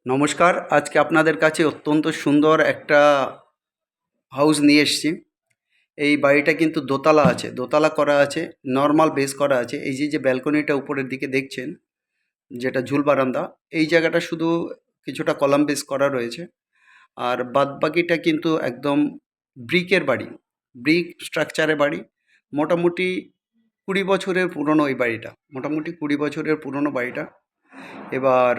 নমস্কার। আজকে আপনাদের কাছে অত্যন্ত সুন্দর একটা হাউস নিয়ে এসেছি। এই বাড়িটা কিন্তু দোতলা আছে, দোতলা করা আছে, নর্মাল বেস করা আছে। এই যে ব্যালকনিটা উপরের দিকে দেখছেন, যেটা ঝুল বারান্দা, এই জায়গাটা শুধু কিছুটা কলাম বেস করা রয়েছে। আর বাদবাকিটা কিন্তু একদম ব্রিকের বাড়ি, ব্রিক স্ট্রাকচারের বাড়ি। মোটামুটি 20 বছরের পুরনো এই বাড়িটা, মোটামুটি 20 বছরের পুরনো বাড়িটা। এবার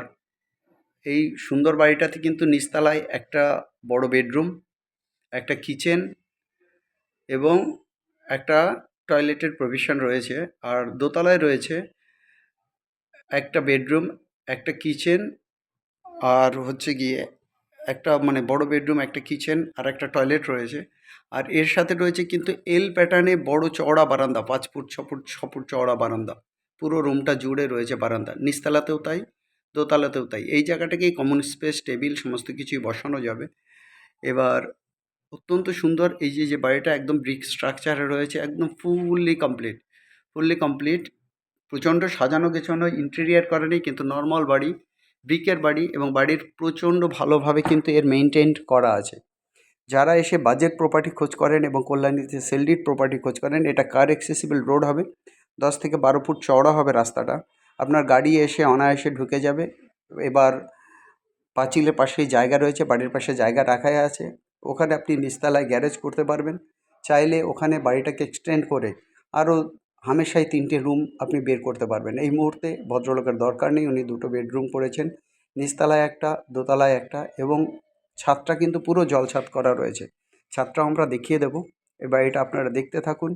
এই সুন্দর বাড়িটাতে কিন্তু নিচতলায় একটা বড় বেডরুম, একটা কিচেন এবং একটা টয়লেটের প্রভিশন রয়েছে। আর দোতলায় রয়েছে একটা বেডরুম, একটা কিচেন, আর হচ্ছে গিয়ে একটা মানে বড় বেডরুম, একটা কিচেন আর একটা টয়লেট রয়েছে। আর এর সাথে রয়েছে কিন্তু এল প্যাটার্নে বড় চওড়া বারান্দা, 5 ফুট 6 ফুট 6 ফুট চওড়া বারান্দা। পুরো রুমটা জুড়ে রয়েছে বারান্দা, নিচতলাতেও তাই, দোতলাতেও তাই। এই জায়গাটাকেই কমন স্পেস, টেবিল সমস্ত কিছুই বসানো যাবে। এবার অত্যন্ত সুন্দর এই যে বাড়িটা একদম ব্রিক স্ট্রাকচারে রয়েছে, একদম ফুললি কমপ্লিট, ফুললি কমপ্লিট। প্রচণ্ড সাজানো গোছানো ইন্টেরিয়ার করা নেই, কিন্তু নর্মাল বাড়ি, ব্রিকের বাড়ি, এবং বাড়ির প্রচণ্ড ভালোভাবে কিন্তু এর মেনটেন করা আছে। যারা এসে বাজেট প্রপার্টি খোঁজ করেন এবং কল্যাণীতে সেলডিড প্রপার্টি খোঁজ করেন, এটা কার অ্যাক্সেসিবল রোড হবে, 10 থেকে 12 ফুট চওড়া হবে রাস্তাটা। আপনার গাড়ি এসে অনায়াসে ঢুকে যাবে। এবার পাঁচিলের পাশেই জায়গা রয়েছে, বাড়ির পাশে জায়গা রাখাই আছে, ওখানে আপনি নিচতলায় গ্যারেজ করতে পারবেন। চাইলে ওখানে বাড়িটাকে এক্সটেন্ড করে আরও হামেশাই 3টে রুম আপনি বের করতে পারবেন। এই মুহূর্তে ভদ্রলোকের দরকার নেই, উনি 2টো বেডরুম করেছেন, নিচতলায় একটা, দোতলায় একটা, এবং ছাদটা কিন্তু পুরো জল ছাদ করা রয়েছে। ছাদটাও আমরা দেখিয়ে দেবো। এই বাড়িটা আপনারা দেখতে থাকুন।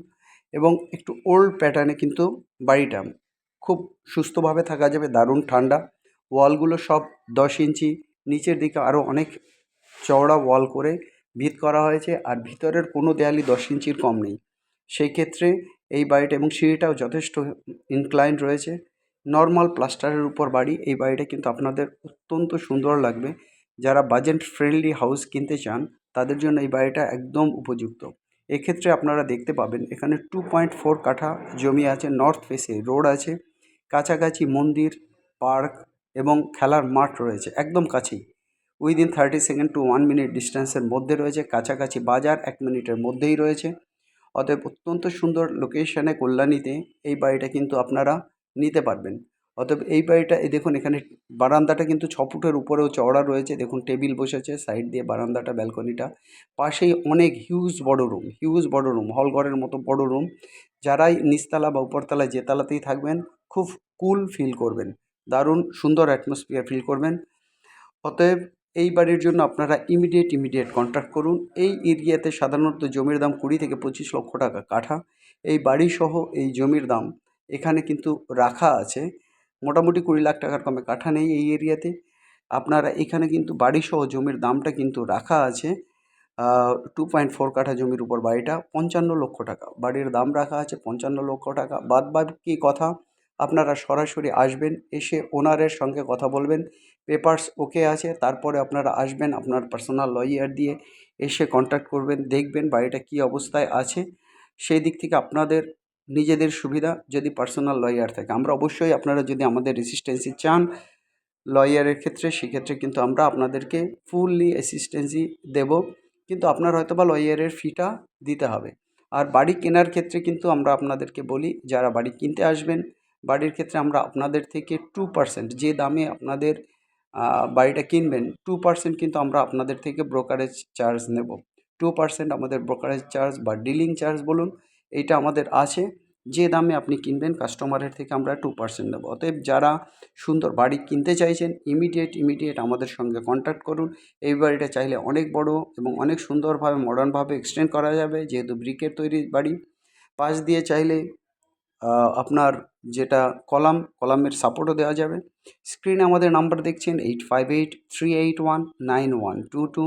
এবং একটু ওল্ড প্যাটার্নে কিন্তু বাড়িটা, খুব সুস্থভাবে থাকা যাবে, দারুণ ঠান্ডা। ওয়ালগুলো সব 10 ইঞ্চি, নিচের দিকে আরও অনেক চওড়া ওয়াল করে ভিত করা হয়েছে, আর ভিতরের কোনো দেয়ালই 10 ইঞ্চির কম নেই। সেই ক্ষেত্রে এই বাড়িটা, এবং সিঁড়িটাও যথেষ্ট ইনক্লাইন্ড রয়েছে, নর্মাল প্লাস্টারের উপর বাড়ি। এই বাড়িটা কিন্তু আপনাদের অত্যন্ত সুন্দর লাগবে। যারা বাজেট ফ্রেন্ডলি হাউস কিনতে চান, তাদের জন্য এই বাড়িটা একদম উপযুক্ত। এক্ষেত্রে আপনারা দেখতে পাবেন এখানে 2.4 কাঠা জমি আছে, নর্থ ফেসে রোড আছে, কাছাকাছি মন্দির, পার্ক এবং খেলার মাঠ রয়েছে একদম কাছেই। উইদিন 30 সেকেন্ড টু 1 মিনিট ডিস্টেন্সের মধ্যে রয়েছে, কাছাকাছি বাজার 1 মিনিটের মধ্যেই রয়েছে। অতএব অত্যন্ত সুন্দর লোকেশনে কল্যাণীতে এই বাড়িটা কিন্তু আপনারা নিতে পারবেন। অতএব এই বাড়িটা, এই দেখুন এখানে বারান্দাটা কিন্তু 6 ফুটের উপরেও চওড়া রয়েছে। দেখুন টেবিল বসেছে সাইড দিয়ে, বারান্দাটা, ব্যালকনিটা, পাশেই অনেক হিউজ বড় রুম, হিউজ বড় রুম, হল ঘরের মতো বড় রুম। যারাই নিচতলা বা উপরতলায় যে তলাতেই থাকবেন, খুব কুল ফিল করবেন, দারুণ সুন্দর অ্যাটমসফিয়ার ফিল করবেন। অতএব এই বাড়ির জন্য আপনারা ইমিডিয়েট কন্ট্যাক্ট করুন। এই এরিয়াতে সাধারণত জমির দাম 20 থেকে 25 লক্ষ টাকা কাঠা। এই বাড়িসহ এই জমির দাম এখানে কিন্তু রাখা আছে, মোটামুটি 20 লাখ টাকার কমে কাঠা নেই এই এরিয়াতে। আপনারা এখানে কিন্তু বাড়িসহ জমির দামটা কিন্তু রাখা আছে 2.4 কাঠা জমির উপর বাড়িটা 55 লক্ষ টাকা বাড়ির দাম রাখা আছে, 55 লক্ষ টাকা। বাদ বাকি কথা আপনারা সরাসরি আসবেন, এসে ওনারের সঙ্গে কথা বলবেন, পেপারস ওকে আছে, তারপরে আপনারা আসবেন আপনার পার্সোনাল লয়ার দিয়ে, এসে কন্ট্যাক্ট করবেন, দেখবেন বাড়িটা কী অবস্থায় আছে। সেই দিক থেকে আপনাদের নিজেদের সুবিধা, যদি পার্সোনাল লয়ার থাকে, আমরা অবশ্যই, আপনারা যদি আমাদের রেসিস্টেন্সি চান লয়ারের ক্ষেত্রে, সেক্ষেত্রে কিন্তু আমরা আপনাদেরকে ফুললি অ্যাসিস্ট্যান্সি দেব, কিন্তু আপনার হয়তো বা লয়ারের ফিটা দিতে হবে। আর বাড়ি কেনার ক্ষেত্রে কিন্তু আমরা আপনাদেরকে বলি, যারা বাড়ি কিনতে আসবেন, বাড়ির ক্ষেত্রে আমরা আপনাদের থেকে 2%, যে দামে আপনাদের বাড়িটা কিনবেন, 2% কিন্তু আমরা আপনাদের থেকে ব্রোকারেজ চার্জ নেব। 2% আমাদের ব্রোকারেজ চার্জ বা ডিলিং চার্জ বলুন, এইটা আমাদের আছে। যে দামে আপনি কিনবেন, কাস্টমারের থেকে আমরা 2% নেব। অতএব যারা সুন্দর বাড়ি কিনতে চাইছেন, ইমিডিয়েট আমাদের সঙ্গে কন্ট্যাক্ট করুন। এই বাড়িটা চাইলে অনেক বড় এবং অনেক সুন্দরভাবে মডার্নভাবে এক্সটেন্ড করা যাবে, যেহেতু ব্রিকের তৈরি বাড়ি। পাশ দিয়ে চাইলে আপনার যেটা কলামের সাপোর্টও দেওয়া যাবে। স্ক্রিনে আমাদের নাম্বার দেখছেন 8583819122,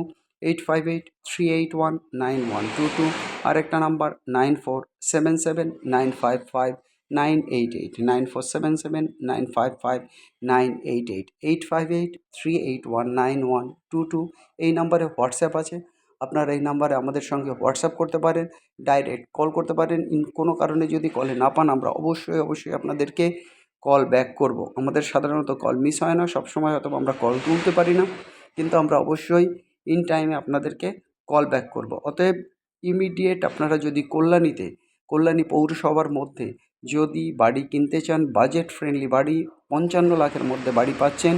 8583819122। আরেকটা নাম্বার 9477955988, 9477955988, 8583819122। এই নাম্বারে হোয়াটসঅ্যাপ আছে, আপনারা এই নাম্বারে আমাদের সঙ্গে হোয়াটসঅ্যাপ করতে পারেন, ডাইরেক্ট কল করতে পারেন। কোনো কারণে যদি কলে না পান, আমরা অবশ্যই আপনাদেরকে কল ব্যাক করব। আমাদের সাধারণত কল মিস হয় না, সবসময় হয়তো আমরা কল তুলতে পারি না, কিন্তু আমরা অবশ্যই ইন টাইমে আপনাদেরকে কল ব্যাক করব। অতএব ইমিডিয়েট আপনারা যদি কল্যাণী পৌরসভার মধ্যে যদি বাড়ি কিনতে চান, বাজেট ফ্রেন্ডলি বাড়ি, 55 লাখের মধ্যে বাড়ি পাচ্ছেন,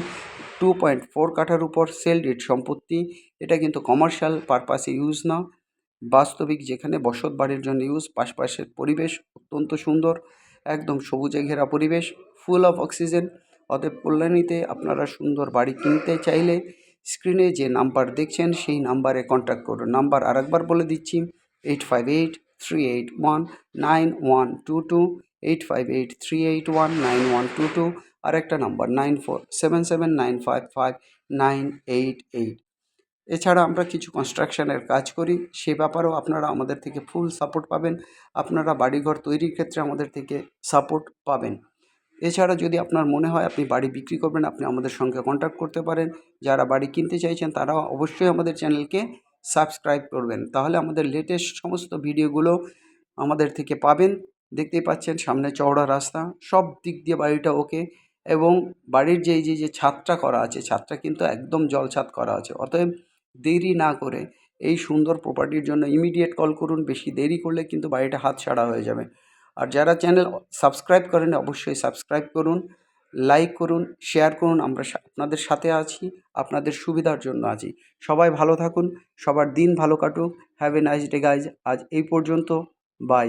2.4 কাঠার উপর সেল ডেট সম্পত্তি। এটা কিন্তু কমার্শিয়াল পারপাসে ইউজ না, বাস্তবিক যেখানে বসত বাড়ির জন্য ইউজ। পাশপাশের পরিবেশ অত্যন্ত সুন্দর, একদম সবুজে ঘেরা পরিবেশ, ফুল অফ অক্সিজেন। অতএব কল্যাণীতে আপনারা সুন্দর বাড়ি কিনতে চাইলে স্ক্রিনে যে নাম্বার দেখছেন সেই নাম্বারে কন্ট্যাক্ট করুন। নাম্বার আরেকবার বলে দিচ্ছি, 8583819122, 8583819122। আরেকটা নাম্বার 9477795598। এছাড়া আমরা কিছু কনস্ট্রাকশনের কাজ করি, সে ব্যাপারেও আপনারা আমাদের থেকে ফুল সাপোর্ট পাবেন। আপনারা বাড়িঘর তৈরির ক্ষেত্রে আমাদের থেকে সাপোর্ট পাবেন। এছাড়া যদি আপনার মনে হয় আপনি বাড়ি বিক্রি করবেন, আপনি আমাদের সঙ্গে কন্ট্যাক্ট করতে পারেন। যারা বাড়ি কিনতে চাইছেন তারাও অবশ্যই আমাদের চ্যানেলকে সাবস্ক্রাইব করবেন, তাহলে আমাদের লেটেস্ট সমস্ত ভিডিওগুলো আমাদের থেকে পাবেন। দেখতেই পাচ্ছেন সামনে চওড়া রাস্তা, সব দিক দিয়ে বাড়িটা ওকে। এবং বাড়ির যে এই যে ছাদটা করা আছে, ছাদটা কিন্তু একদম জল ছাদ করা আছে। অতএব দেরি না করে এই সুন্দর প্রপার্টির জন্য ইমিডিয়েট কল করুন। বেশি দেরি করলে কিন্তু বাড়িটা হাতছাড়া হয়ে যাবে। আর যারা চ্যানেল সাবস্ক্রাইব করেন অবশ্যই সাবস্ক্রাইব করুন, লাইক করুন, শেয়ার করুন। আমরা আপনাদের সাথে আছি, আপনাদের সুবিধার জন্য আছি। সবাই ভালো থাকুন, সবার দিন ভালো কাটুক। Have a nice day guys. আজ এই পর্যন্ত, বাই।